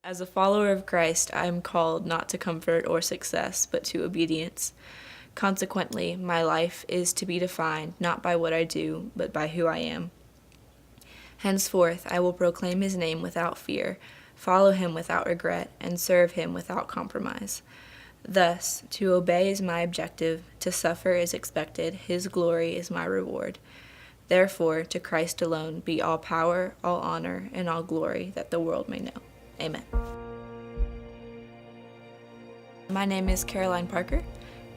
As a follower of Christ, I am called not to comfort or success, but to obedience. Consequently, my life is to be defined not by what I do, but by who I am. Henceforth, I will proclaim his name without fear, follow him without regret, and serve him without compromise. Thus, to obey is my objective, to suffer is expected, his glory is my reward. Therefore, to Christ alone be all power, all honor, and all glory, that the world may know. Amen. My name is Caroline Parker,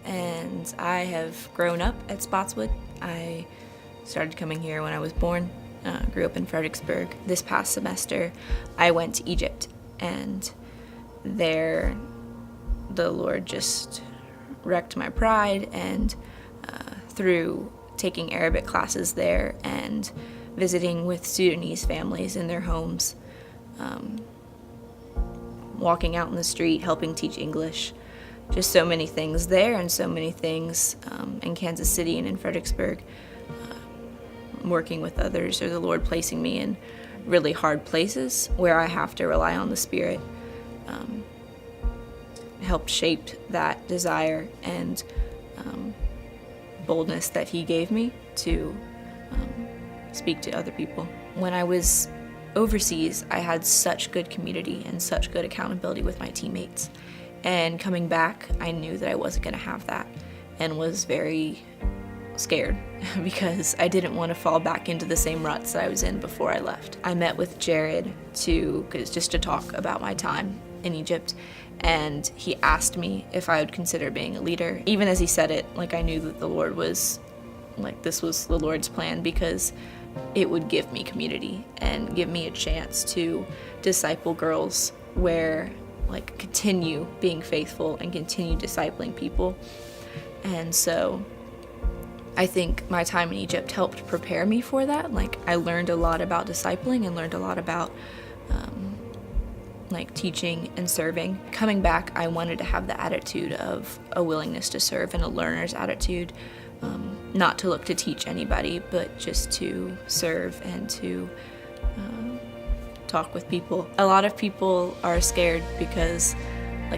and I have grown up at Spotswood. I started coming here when I was born, grew up in Fredericksburg. This past semester, I went to Egypt, and there the Lord just wrecked my pride, and through taking Arabic classes there and visiting with Sudanese families in their homes, walking out in the street, helping teach English, just so many things there and so many things in Kansas City and in Fredericksburg, working with others, or the Lord placing me in really hard places where I have to rely on the Spirit, helped shape that desire and boldness that He gave me to speak to other people. When I was overseas, I had such good community and such good accountability with my teammates. And coming back, I knew that I wasn't going to have that and was very scared because I didn't want to fall back into the same ruts that I was in before I left. I met with Jared just to talk about my time in Egypt, and he asked me if I would consider being a leader. Even as he said it, I knew that the Lord was, this was the Lord's plan, because it would give me community and give me a chance to disciple girls where continue being faithful and continue discipling people. And so I think my time in Egypt helped prepare me for that. I learned a lot about discipling and learned a lot about teaching and serving. Coming back, I wanted to have the attitude of a willingness to serve and a learner's attitude, not to look to teach anybody, but just to serve and to talk with people. A lot of people are scared because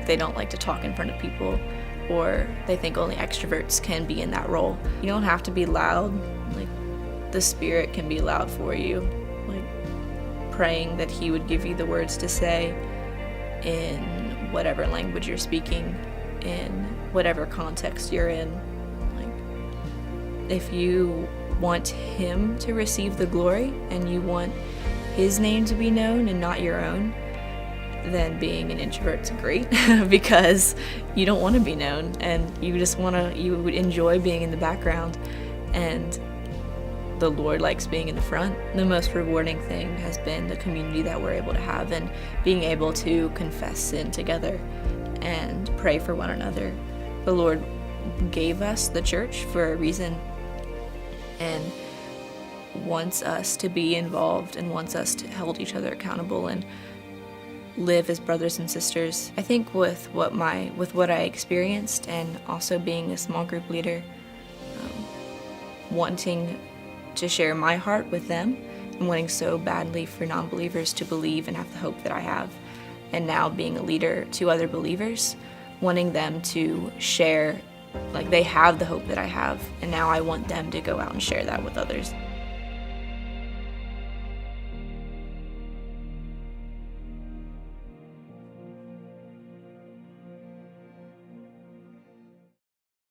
they don't like to talk in front of people, or they think only extroverts can be in that role. You don't have to be loud. The Spirit can be loud for you. Praying that He would give you the words to say in whatever language you're speaking, in whatever context you're in. If you want Him to receive the glory and you want His name to be known and not your own, then being an introvert's great because you don't want to be known and you would enjoy being in the background, and the Lord likes being in the front. The most rewarding thing has been the community that we're able to have and being able to confess sin together and pray for one another. The Lord gave us the church for a reason and wants us to be involved and wants us to hold each other accountable and live as brothers and sisters. I think with what I experienced, and also being a small group leader, wanting to share my heart with them and wanting so badly for non-believers to believe and have the hope that I have, and now being a leader to other believers, wanting them to share, they have the hope that I have, and now I want them to go out and share that with others.